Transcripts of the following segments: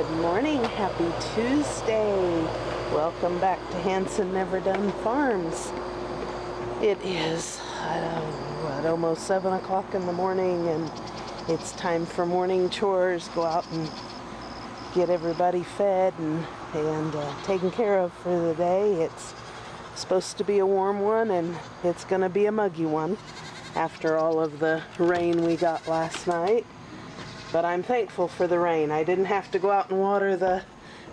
Good morning, happy Tuesday. Welcome back to Hanson Never Done Farms. It is almost 7 o'clock in the morning, and it's time for morning chores. Go out and get everybody fed and taken care of for the day. It's supposed to be a warm one, and it's going to be a muggy one after all of the rain we got last night. But I'm thankful for the rain. I didn't have to go out and water the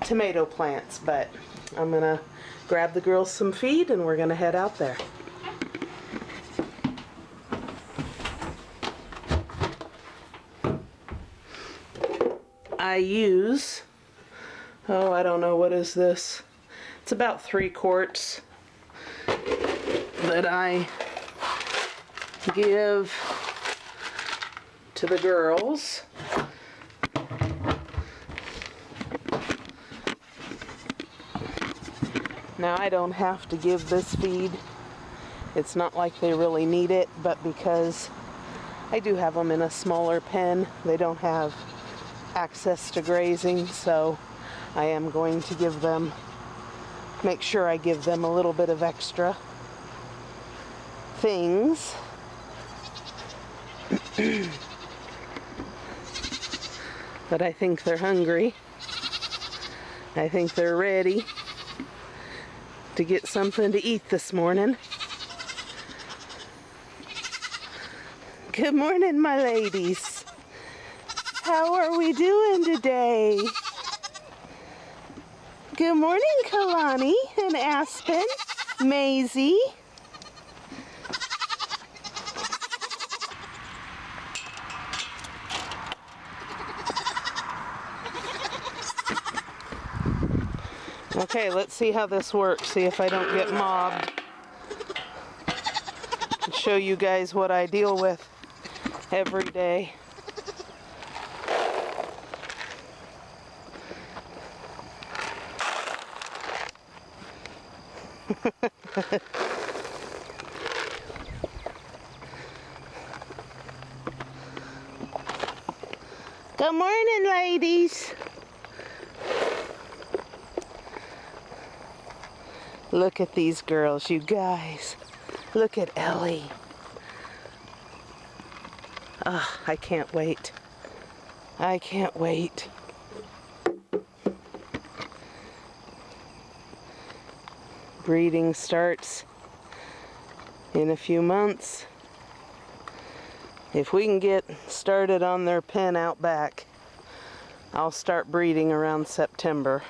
tomato plants, but I'm going to grab the girls some feed and we're going to head out there. I use, I don't know, what is this? It's about 3 quarts that I give to the girls. Now I don't have to give this feed. It's not like they really need it, but because I do have them in a smaller pen, they don't have access to grazing, so I am going to give them, make sure I give them a little bit of extra things. But I think they're hungry. I think they're ready to get something to eat this morning. Good morning, my ladies. How are we doing today? Good morning, Kalani and Aspen, Maisie. Okay, let's see how this works. See if I don't get mobbed. And show you guys what I deal with every day. Good morning, ladies. Look at these girls, you guys. Look at Ellie. I can't wait. I can't wait. Breeding starts in a few months. If we can get started on their pen out back, I'll start breeding around September.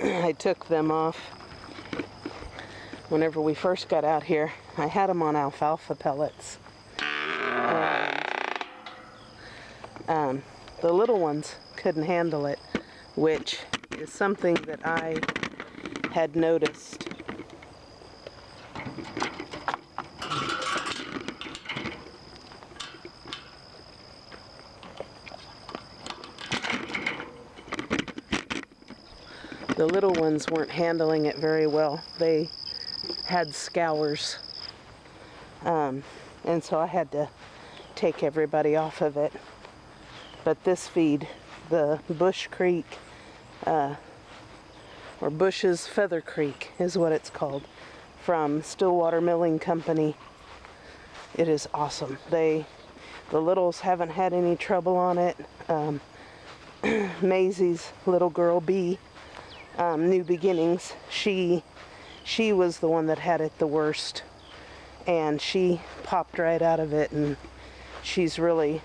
I took them off whenever we first got out here. I had them on alfalfa pellets. The little ones couldn't handle it, which is something that I had noticed. The little ones weren't handling it very well. They had scours. And so I had to take everybody off of it. But this feed, the Bush Creek, or Bush's Feather Creek is what it's called, from Stillwater Milling Company. It is awesome. The littles haven't had any trouble on it. Maisie's little girl, B, New Beginnings, she was the one that had it the worst, and she popped right out of it, and she's really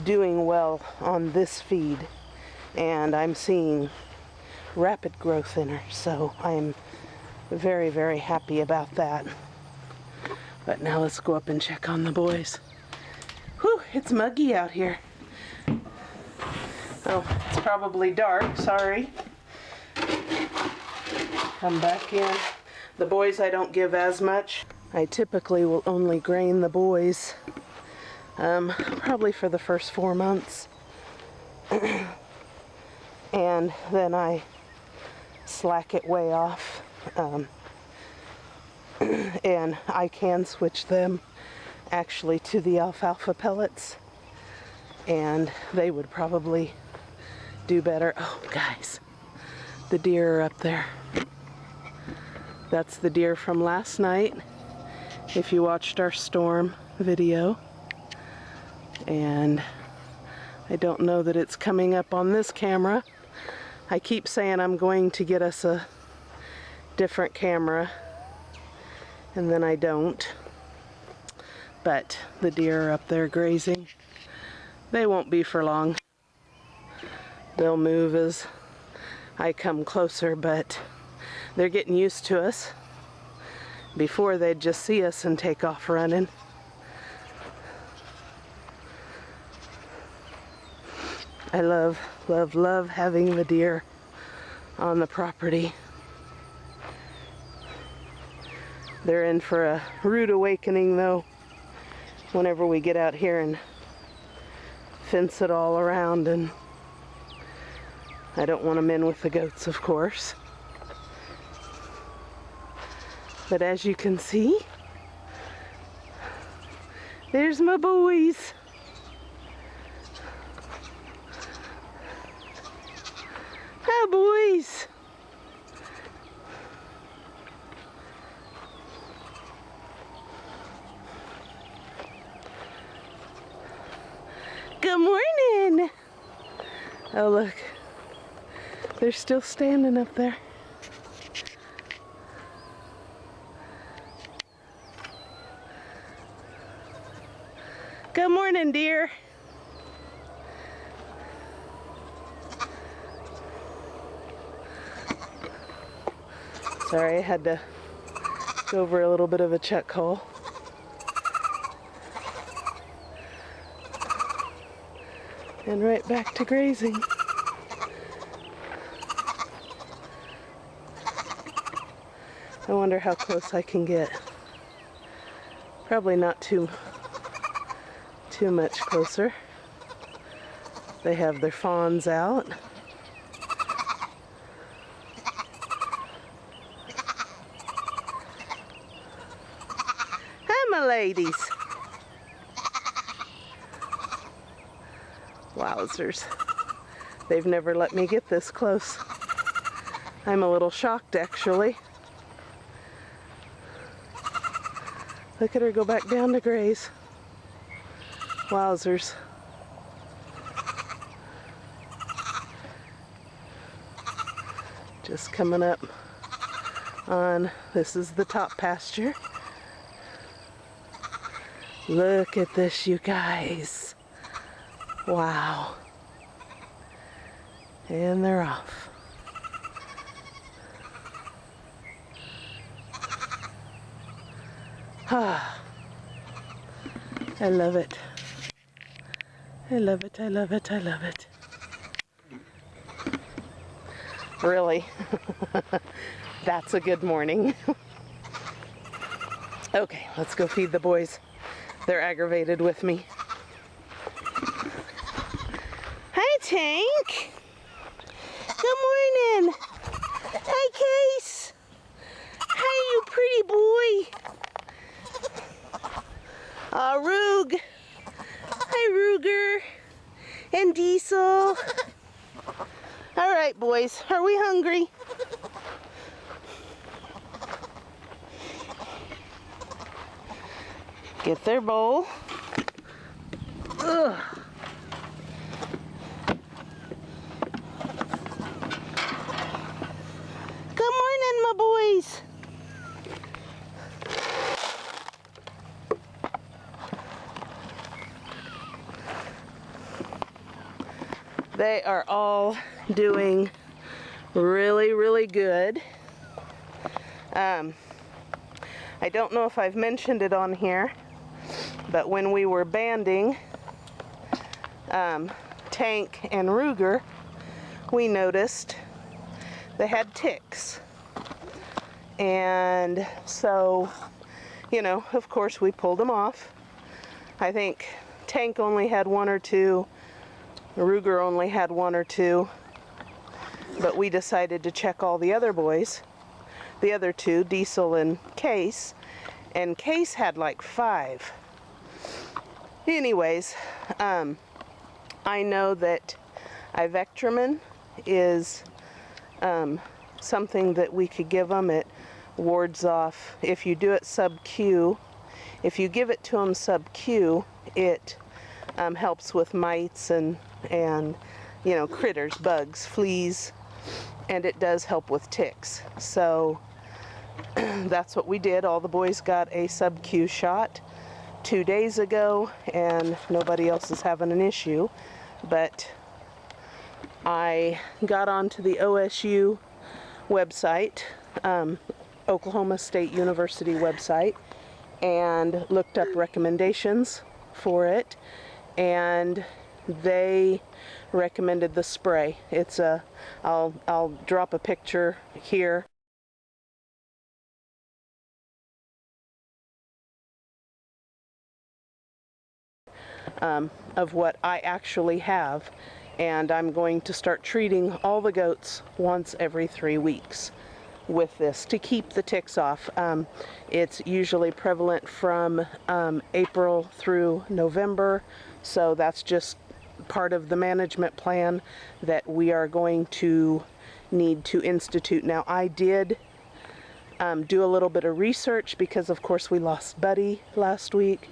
doing well on this feed, and I'm seeing rapid growth in her, so I'm very, very happy about that. But now let's go up and check on the boys. Whew, it's muggy out here. Oh, it's probably dark, sorry. Come back in. The boys I don't give as much. I typically will only grain the boys probably for the first 4 months. And then I slack it way off. And I can switch them actually to the alfalfa pellets, and they would probably do better. Oh, guys, the deer are up there. That's the deer from last night, if you watched our storm video. And I don't know that it's coming up on this camera. I keep saying I'm going to get us a different camera, and then I don't. But the deer are up there grazing. They won't be for long. They'll move as I come closer, but they're getting used to us. Before, they'd just see us and take off running. I love, love, love having the deer on the property. They're in for a rude awakening, though, whenever we get out here and fence it all around. And I don't want them in with the goats, of course. But as you can see, there's my boys. Hi, boys. Good morning. Oh, look. They're still standing up there. Good morning, dear. Sorry, I had to go over a little bit of a check hole. And right back to grazing. I wonder how close I can get. Probably not too much closer. They have their fawns out. Hi, my ladies. Wowzers. They've never let me get this close. I'm a little shocked, actually. Look at her go back down to graze. Wowzers. Just coming up on, this is the top pasture. Look at this, you guys. Wow. And they're off. Ah. I love it. I love it, I love it, I love it. Really? That's a good morning. Okay, let's go feed the boys. They're aggravated with me. Hi, Tank. Good morning. Hi, Case. Hi, you pretty boy. Rug. Hi, Ruger. And Diesel. All right, boys. Are we hungry? Get their bowl. Ugh. Good morning, my boys. They are all doing really, really good. I don't know if I've mentioned it on here, but when we were banding Tank and Ruger, we noticed they had ticks. And so, you know, of course we pulled them off. I think Tank only had one or two Ruger only had 1 or 2, but we decided to check all the other boys, the other 2, Diesel and Case, and Case had like 5. Anyways, I know that ivectromin is something that we could give them. It wards off, if you do it sub-Q, if you give it to them sub-Q, it helps with mites and you know, critters, bugs, fleas, and it does help with ticks. So that's what we did. All the boys got a sub-Q shot 2 days ago, and nobody else is having an issue. But I got onto the OSU website, Oklahoma State University website, and looked up recommendations for it, and they recommended the spray. It's a, I'll drop a picture here. Of what I actually have, and I'm going to start treating all the goats once every 3 weeks with this to keep the ticks off. It's usually prevalent from April through November, so that's just part of the management plan that we are going to need to institute. Now, I did do a little bit of research because of course we lost Buddy last week.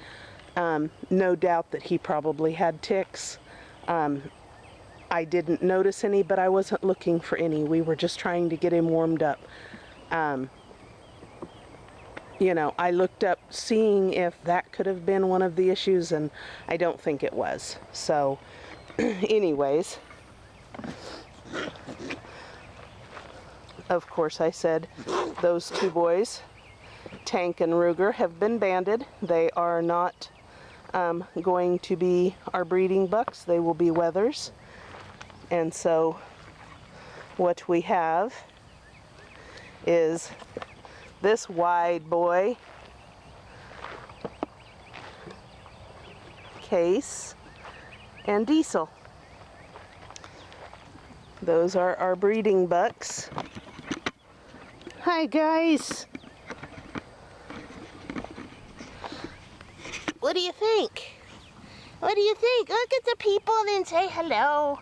No doubt that he probably had ticks. I didn't notice any, but I wasn't looking for any. We were just trying to get him warmed up. You know, I looked up seeing if that could have been one of the issues, and I don't think it was. So, anyways, of course I said those 2 boys, Tank and Ruger, have been banded. They are not going to be our breeding bucks. They will be wethers. And so what we have is this wide boy, Case, and Diesel. Those are our breeding bucks. Hi guys. What do you think? What do you think? Look at the people and say hello.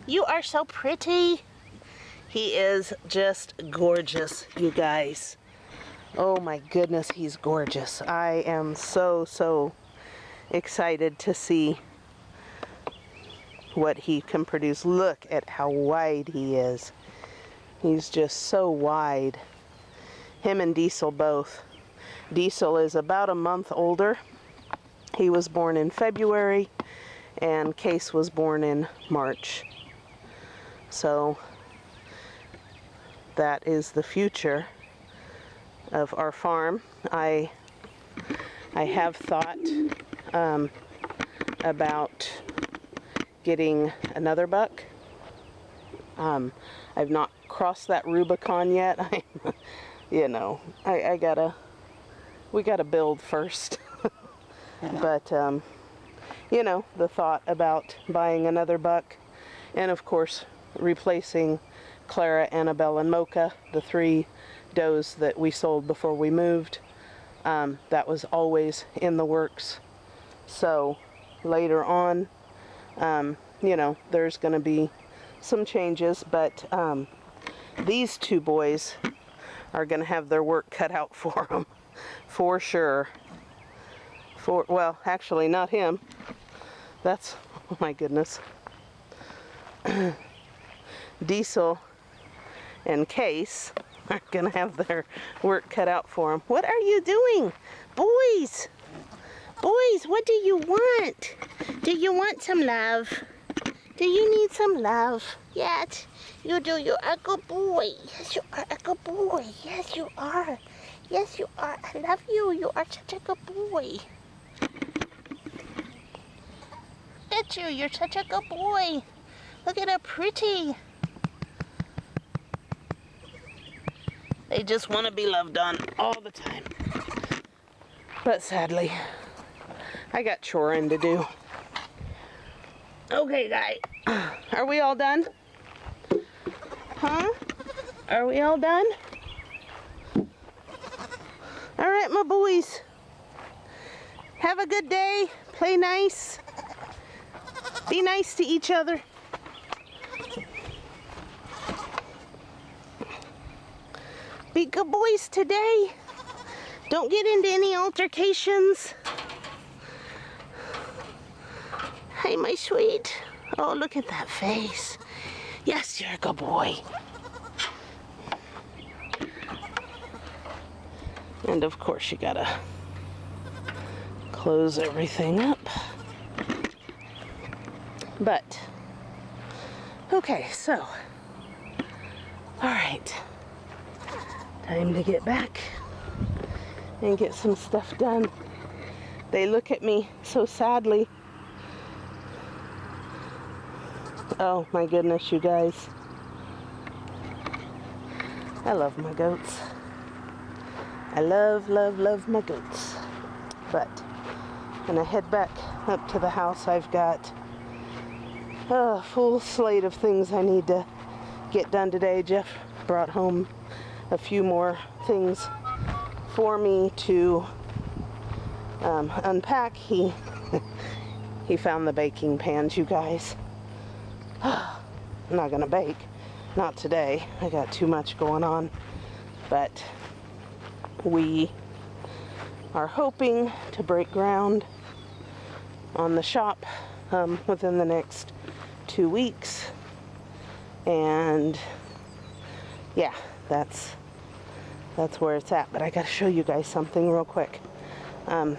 You are so pretty. He is just gorgeous, you guys. Oh my goodness, he's gorgeous. I am so excited to see what he can produce. Look at how wide he is. He's just so wide. Him and Diesel both. Diesel is about a month older. He was born in February, and Case was born in March. So that is the future of our farm. I have thought about getting another buck. I've not crossed that Rubicon yet. You know, we gotta build first. But, you know, the thought about buying another buck, and of course replacing Clara, Annabelle, and Mocha, the 3 does that we sold before we moved, that was always in the works. So later on, you know, there's going to be some changes, but these 2 boys are going to have their work cut out for them, for sure. Well, actually not him. That's, oh my goodness. Diesel and Case are gonna have their work cut out for them. What are you doing? Boys! Boys, what do you want? Do you want some love? Do you need some love? Yes, you do. You are a good boy. Yes, you are a good boy. Yes, you are. Yes, you are. I love you. You are such a good boy. Look at you. You're such a good boy. Look at how pretty. They just want to be loved on all the time. But sadly, I got choring to do. Okay, guy. Are we all done? Huh? Are we all done? All right, my boys. Have a good day. Play nice. Be nice to each other. Be good boys today. Don't get into any altercations. Hey, my sweet. Oh, look at that face. Yes, you're a good boy. And of course, you gotta close everything up. But, okay, so, all right. Time to get back and get some stuff done. They look at me so sadly. Oh my goodness, you guys. I love my goats. I love, love, love my goats. But when I head back up to the house, I've got a full slate of things I need to get done today. Jeff brought home a few more things for me to unpack. He found the baking pans, you guys. I'm not gonna bake, not today. I got too much going on, but we are hoping to break ground on the shop within the next 2 weeks, and yeah, that's where it's at. But I gotta show you guys something real quick. In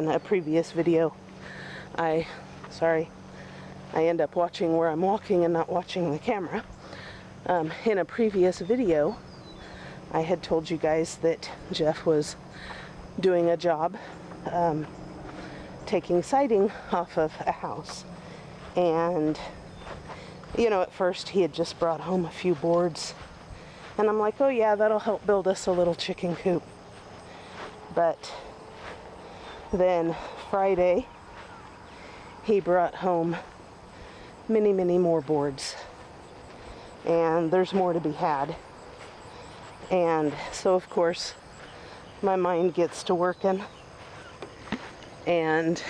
a previous video, I end up watching where I'm walking and not watching the camera. In a previous video, I had told you guys that Jeff was doing a job taking siding off of a house. And, you know, at first he had just brought home a few boards. And I'm like, oh yeah, that'll help build us a little chicken coop. But then Friday, he brought home many, many more boards. And there's more to be had. And so, of course, my mind gets to working. And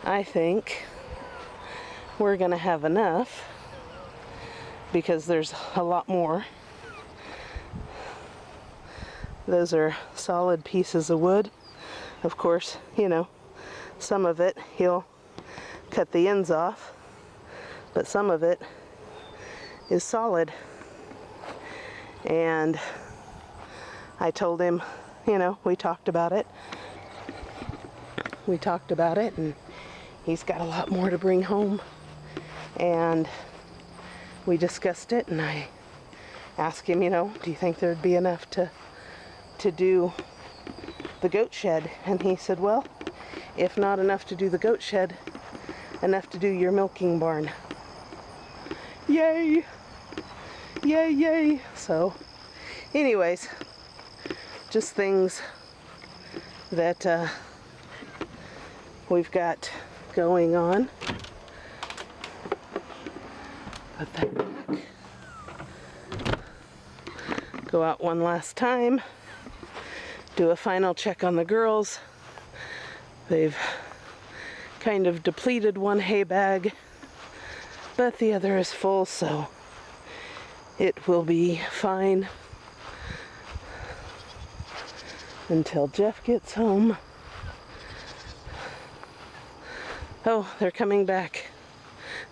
I think we're gonna have enough, because there's a lot more. Those are solid pieces of wood. Of course, you know, some of it he'll cut the ends off, but some of it is solid. And I told him, you know, we talked about it, and he's got a lot more to bring home. And we discussed it, and I asked him, you know, do you think there'd be enough to do the goat shed? And he said, well, if not enough to do the goat shed, enough to do your milking barn. Yay! Yay, yay! So, anyways, just things that we've got going on. Put that back. Go out one last time. Do a final check on the girls. They've kind of depleted one hay bag, but the other is full, so it will be fine until Jeff gets home. Oh, they're coming back.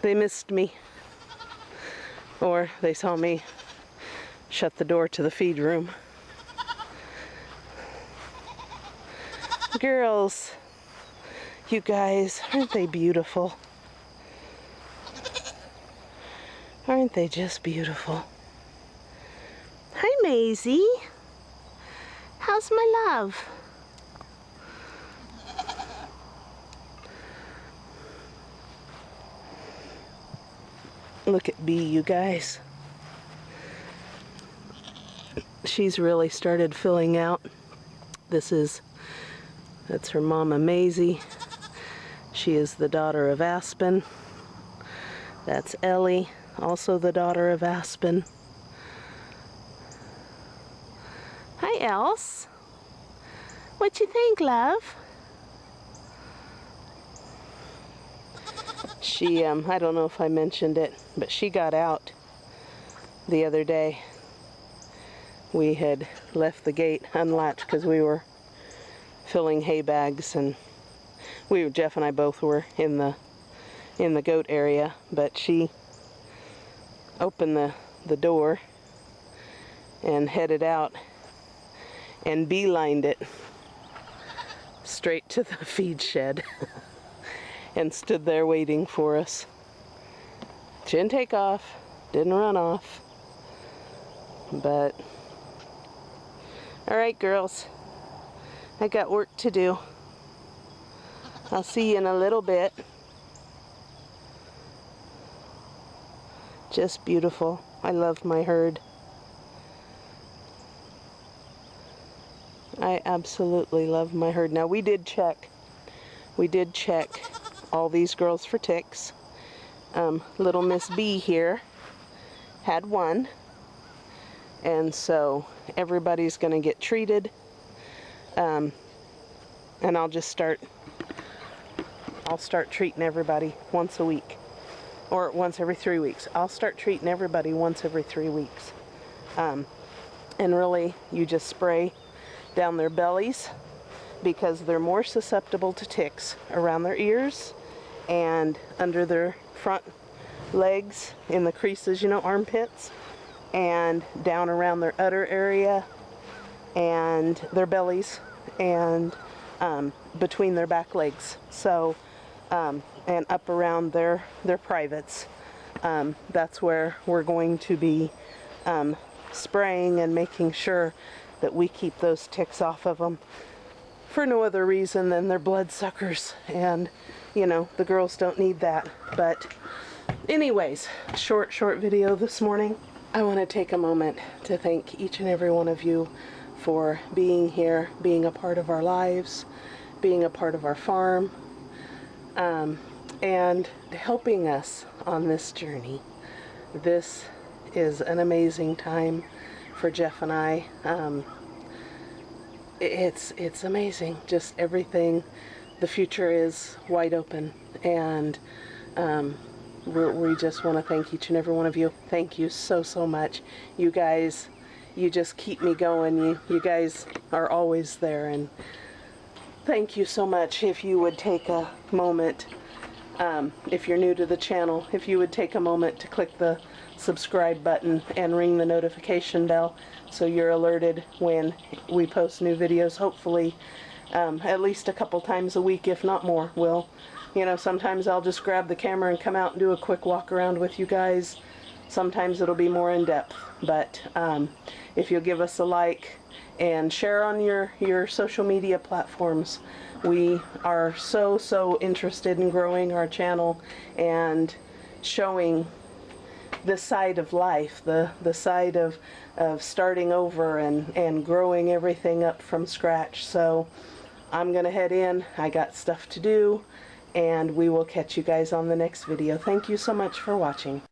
They missed me. Or they saw me shut the door to the feed room. Girls, you guys, aren't they beautiful? Aren't they just beautiful? Hi, Maisie. How's my love? Look at Bee, you guys. She's really started filling out. That's her mama, Maisie. She is the daughter of Aspen. That's Ellie, also the daughter of Aspen. Hi, Else. What you think, love? She, I don't know if I mentioned it, but she got out the other day. We had left the gate unlatched because we were filling hay bags, and Jeff and I both were in the goat area, but she opened the door and headed out and beelined it straight to the feed shed and stood there waiting for us. She didn't take off, didn't run off, but all right, girls, I got work to do. I'll see you in a little bit. Just beautiful. I love my herd. I absolutely love my herd. Now we did check all these girls for ticks. Little Miss B here had one, and so everybody's gonna get treated. And I'll start treating everybody once a week, or once every 3 weeks. I'll start treating everybody once every 3 weeks. And really, you just spray down their bellies because they're more susceptible to ticks around their ears and under their front legs, in the creases, you know, armpits, and down around their udder area and their bellies, and between their back legs. So and up around their privates. That's where we're going to be spraying and making sure that we keep those ticks off of them for no other reason than they're bloodsuckers, and you know, the girls don't need that. But anyways, short video this morning. I want to take a moment to thank each and every one of you for being here, being a part of our lives, being a part of our farm, and helping us on this journey. This is an amazing time for Jeff and I. It's amazing, just everything. The future is wide open, and we just want to thank each and every one of you. Thank you so much. You guys, you just keep me going. You guys are always there, and thank you so much. If you would take a moment, if you're new to the channel, if you would take a moment to click the subscribe button and ring the notification bell so you're alerted when we post new videos, hopefully at least a couple times a week, if not more. You know, sometimes I'll just grab the camera and come out and do a quick walk around with you guys. Sometimes it'll be more in depth, but if you'll give us a like and share on your social media platforms, we are so interested in growing our channel and showing the side of life, the side of starting over and growing everything up from scratch. So I'm gonna head in. I got stuff to do, and we will catch you guys on the next video. Thank you so much for watching.